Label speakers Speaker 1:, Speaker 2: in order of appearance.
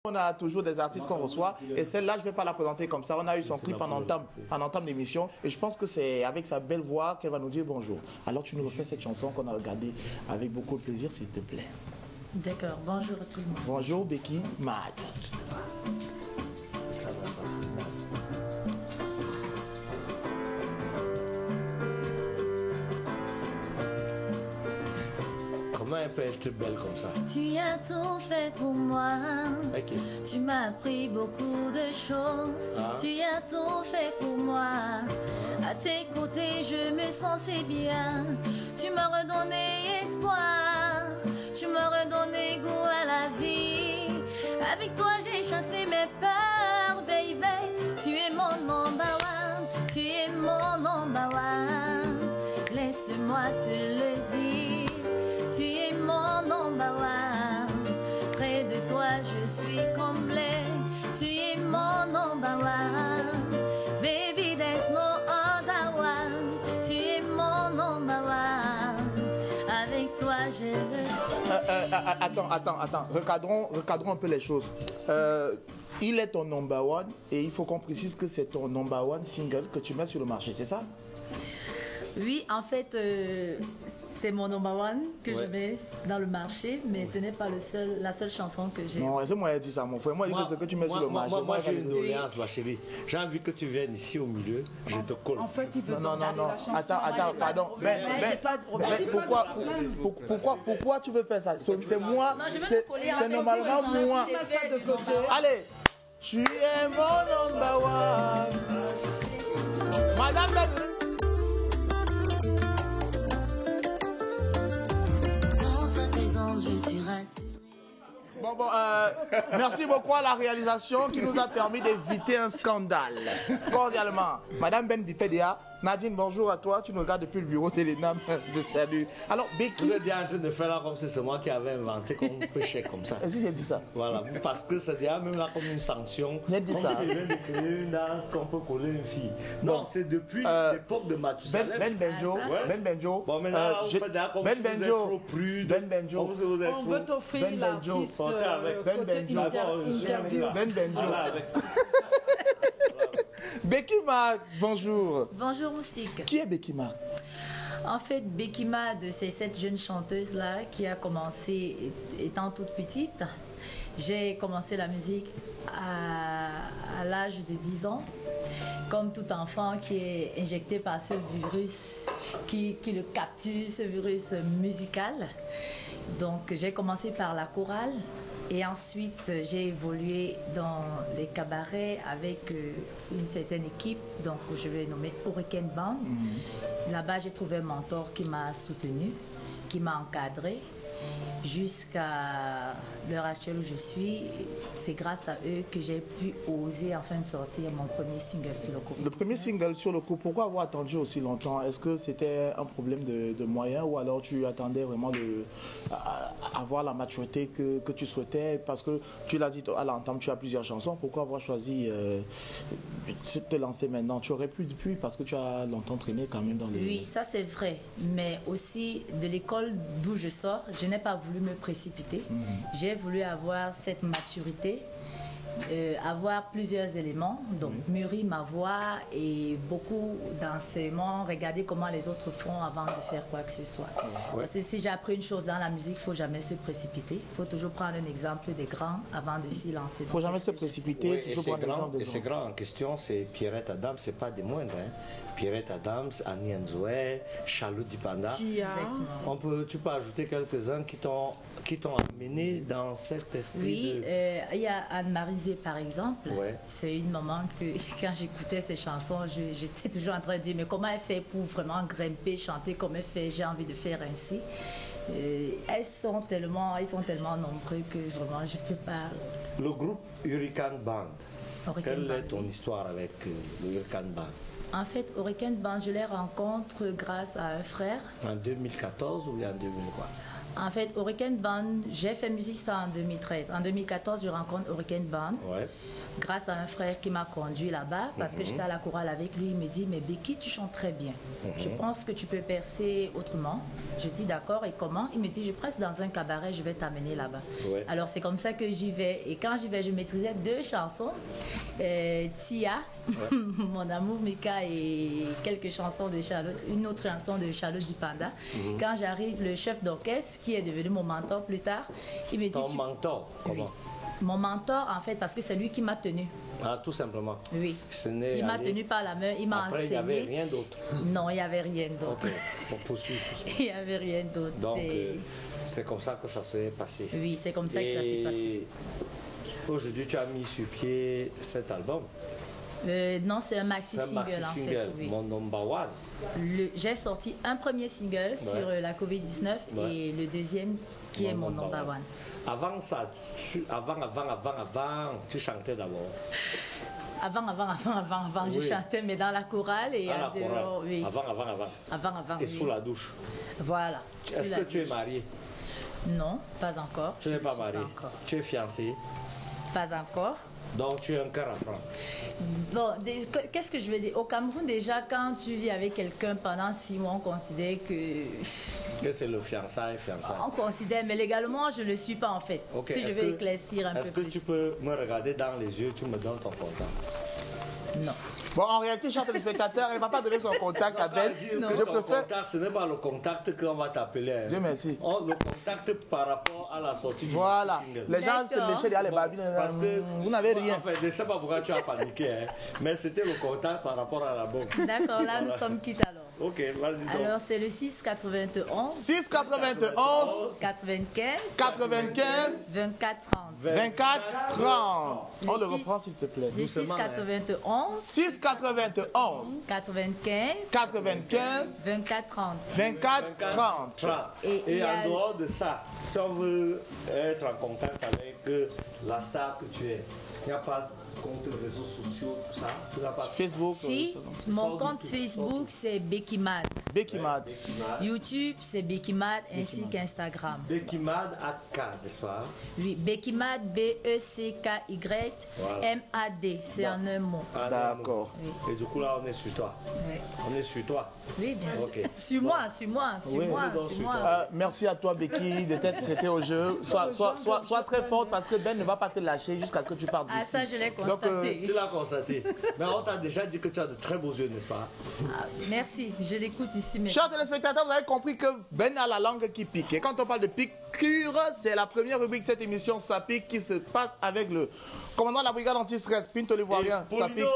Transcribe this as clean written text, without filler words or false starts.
Speaker 1: On a toujours des artistes qu'on reçoit et celle-là, je ne vais pas la présenter comme ça. On a eu son clip en entame d'émission et je pense que c'est avec sa belle voix qu'elle va nous dire bonjour. Alors tu nous refais cette chanson qu'on a regardée avec beaucoup de plaisir, s'il te plaît.
Speaker 2: D'accord, bonjour à tout le monde.
Speaker 1: Bonjour Becky Mad.
Speaker 3: Comment elle peut être belle comme ça?
Speaker 2: Tu as tout fait pour moi.
Speaker 3: Okay.
Speaker 2: Tu m'as appris beaucoup de choses. Tu as tout fait pour moi. À tes côtés, je me sentais bien. Tu m'as redonné espoir. Tu m'as redonné goût à la vie. Avec toi, j'ai chassé mes peurs, baby. Tu es mon number one. Tu es mon number one. Laisse-moi te le dire. Tu es mon number one. Près de toi, je suis complet. Tu es mon number one. Baby, there's no other one. Tu es mon number one. Avec toi, je le sais.
Speaker 1: Attends. Recadrons un peu les choses. Il est ton number one et il faut qu'on précise que c'est ton number one single que tu mets sur le marché, c'est ça?
Speaker 2: Oui, en fait, c'est mon number one que je mets dans le marché, mais ce n'est pas la seule chanson que j'ai.
Speaker 1: Non, c'est moi qui ai dit ça, mon frère. Moi, je dis que ce que tu mets sur le marché.
Speaker 3: Moi j'ai une doléance, ma chérie. J'ai envie que tu viennes ici au milieu, je te colle.
Speaker 4: En fait, il veut
Speaker 1: Non. Attends, pardon. Pourquoi tu veux faire ça? C'est moi. C'est normalement moi. Allez, tu es mon number one. Madame Belle.
Speaker 2: Je suis rassurée.
Speaker 1: Bon, merci beaucoup à la réalisation qui nous a permis d'éviter un scandale. Cordialement, Madame Ben Bipédia, Nadine, bonjour à toi. Tu nous regardes depuis le bureau d'Elenam de Salut. Alors, Becky.
Speaker 3: Vous êtes déjà en train de faire là comme si c'est moi qui avais inventé comme un peu chèque comme ça.
Speaker 1: Est-ce que j'ai dit ça?
Speaker 3: Voilà, parce que c'est déjà même là comme une sanction.
Speaker 1: J'ai dit ça.
Speaker 3: Comme si je viens de créer une danse qu'on peut coller une fille. Non, c'est depuis l'époque de Mathusalem.
Speaker 1: Ben Benjo.
Speaker 3: Bon, maintenant, vous faites déjà comme si vous êtes trop prude.
Speaker 1: Ben Benjo.
Speaker 4: On veut t'offrir l'artiste côté interview.
Speaker 1: Ben Benjo. Becky Mad, bonjour.
Speaker 2: Bonjour Moustique.
Speaker 1: Qui est Becky Mad?
Speaker 2: En fait, Becky Mad, c'est cette jeune chanteuse-là qui a commencé étant toute petite. J'ai commencé la musique à l'âge de 10 ans, comme tout enfant qui est injecté par ce virus, qui le capture, ce virus musical. Donc j'ai commencé par la chorale. Et ensuite, j'ai évolué dans les cabarets avec une certaine équipe, donc je vais nommer Hurricane Band. Là-bas, j'ai trouvé un mentor qui m'a soutenu, qui m'a encadré. Jusqu'à l'heure actuelle où je suis, c'est grâce à eux que j'ai pu oser enfin sortir mon premier single sur le coup.
Speaker 1: Le premier single sur le coup, pourquoi avoir attendu aussi longtemps? Est-ce que c'était un problème de moyens ou alors tu attendais vraiment avoir la maturité que tu souhaitais? Parce que tu l'as dit à l'entame, tu as plusieurs chansons. Pourquoi avoir choisi de te lancer maintenant? Tu aurais pu depuis parce que tu as longtemps traîné quand même dans le...
Speaker 2: Oui, ça c'est vrai. Mais aussi de l'école d'où je sors, je n'ai pas voulu me précipiter. J'ai voulu avoir cette maturité, avoir plusieurs éléments, donc mûrir ma voix et beaucoup d'enseignements, regarder comment les autres font avant de faire quoi que ce soit. Parce que si j'ai appris une chose dans la musique, il ne faut jamais se précipiter. Il faut toujours prendre un exemple des grands avant de s'y lancer.
Speaker 1: Il ne faut jamais se précipiter.
Speaker 3: Oui, et ces grands en question, c'est Pierrette Adams, c'est pas des moindres. Hein. Pierrette Adams, Annie Nzoé, Charlotte Dipanda. Tu peux ajouter quelques-uns qui t'ont amené dans cet esprit.
Speaker 2: Oui, il y a Anne-Marie Zé par exemple. C'est une maman que quand j'écoutais ses chansons, j'étais toujours en train de dire mais comment elle fait pour vraiment grimper, chanter comme elle fait, j'ai envie de faire ainsi. Ils sont tellement nombreux que vraiment je ne peux pas.
Speaker 3: Le groupe Hurricane Band, quelle est ton histoire avec le Hurricane Band?
Speaker 2: En fait, Hurricane Band, je les rencontre grâce à un frère.
Speaker 3: En 2014 ou en 2003?
Speaker 2: En fait, Hurricane Band, j'ai fait musique ça en 2013. En 2014, je rencontre Hurricane Band.
Speaker 3: Ouais.
Speaker 2: Grâce à un frère qui m'a conduit là-bas, parce que j'étais à la chorale avec lui, il me dit, mais Becky, tu chantes très bien. Je pense que tu peux percer autrement. Je dis d'accord, et comment? Il me dit, je presse dans un cabaret, je vais t'amener là-bas. Ouais. Alors c'est comme ça que j'y vais. Et quand j'y vais, je maîtrisais 2 chansons. Tia, ouais. Mon amour Mika, et quelques chansons de Charlotte, une autre chanson de Charlotte Dipanda. Quand j'arrive, le chef d'orchestre, qui est devenu mon mentor plus tard, il me dit...
Speaker 3: Ton mentor? Comment?
Speaker 2: Oui. Mon mentor, en fait, parce que c'est lui qui m'a tenu.
Speaker 3: Ah, tout simplement.
Speaker 2: Oui. Il m'a tenu par la main, il m'a enseigné.
Speaker 3: Il n'y avait rien d'autre.
Speaker 2: Non, il n'y avait rien d'autre.
Speaker 3: Ok, bon, poursuis.
Speaker 2: Il n'y avait rien d'autre.
Speaker 3: Donc, c'est comme ça que ça s'est passé.
Speaker 2: Oui, c'est comme ça que ça s'est passé.
Speaker 3: Aujourd'hui, tu as mis sur pied cet album.
Speaker 2: Non, c'est un maxi-single en fait. Oui.
Speaker 3: Mon number one.
Speaker 2: J'ai sorti un premier single sur la Covid-19 et le deuxième qui est mon number one.
Speaker 3: Avant ça, avant, tu chantais d'abord.
Speaker 2: Avant, oui. Je chantais, mais dans la chorale et
Speaker 3: dans la chorale.
Speaker 2: Oui.
Speaker 3: Avant. Et
Speaker 2: oui.
Speaker 3: sous la douche.
Speaker 2: Voilà.
Speaker 3: Est-ce que tu es mariée?
Speaker 2: Non, pas encore.
Speaker 3: Tu n'es pas mariée. Tu es fiancée?
Speaker 2: Pas encore.
Speaker 3: Donc tu es un cœur à prendre.
Speaker 2: Bon, qu'est-ce que je veux dire? Au Cameroun, déjà, quand tu vis avec quelqu'un pendant 6 mois, on considère que
Speaker 3: c'est le fiançailles.
Speaker 2: On considère, mais légalement, je ne le suis pas en fait.
Speaker 3: Okay.
Speaker 2: Si je vais éclaircir un peu plus.
Speaker 3: Est-ce que tu peux me regarder dans les yeux, tu me donnes ton contact?
Speaker 2: Non.
Speaker 1: Bon, en réalité, cher téléspectateur, il ne va pas donner son contact à Ben.
Speaker 3: Je préfère... contact, ce n'est pas le contact qu'on va t'appeler.
Speaker 1: Dieu merci.
Speaker 3: Le contact par rapport à la sortie du
Speaker 1: voilà. Les gens se léchaient derrière les babines.
Speaker 3: Parce que
Speaker 1: vous n'avez rien.
Speaker 3: En fait, je ne sais pas pourquoi tu as paniqué, hein, mais c'était le contact par rapport à la bombe.
Speaker 2: D'accord, là nous sommes quittes alors.
Speaker 3: Ok, vas-y donc.
Speaker 2: Alors c'est le 691.
Speaker 1: 691.
Speaker 2: 95. 24 30.
Speaker 1: 24 30. On le reprend s'il te plaît.
Speaker 2: Le 691.
Speaker 1: 691.
Speaker 2: 95. 24 30.
Speaker 1: 24 30.
Speaker 3: Et en dehors de ça, si on veut être en contact avec la star que tu es, il n'y a pas de compte réseaux sociaux, tout ça? Tu n'as pas
Speaker 1: Facebook?
Speaker 2: Si, mon compte Facebook c'est Becky Mad.
Speaker 1: Becky Mad.
Speaker 2: YouTube c'est Becky Mad ainsi qu'Instagram.
Speaker 3: Becky Mad AK, n'est-ce pas?
Speaker 2: Oui, Becky Mad, BECKY MAD, c'est en un mot.
Speaker 1: D'accord.
Speaker 3: Oui. Et du coup là on est sur toi.
Speaker 2: Oui.
Speaker 3: On est sur toi.
Speaker 2: Oui, bien sûr.
Speaker 3: Okay.
Speaker 2: Sur moi.
Speaker 1: Merci à toi Becky de t'être prêtée au jeu. Sois très forte parce que Ben ne va pas te lâcher jusqu'à ce que tu partes d'ici.
Speaker 2: Ah ça je l'ai constaté.
Speaker 3: Tu l'as constaté. Mais on t'a déjà dit que tu as de très beaux yeux, n'est-ce pas?
Speaker 2: Merci, je l'écoute ici.
Speaker 1: Chers téléspectateurs, vous avez compris que Ben a la langue qui pique. Et quand on parle de piqûre, c'est la première rubrique de cette émission Ça pique qui se passe avec le commandant de la brigade anti-stress, Pinto l'Ivoirien. Ça pique.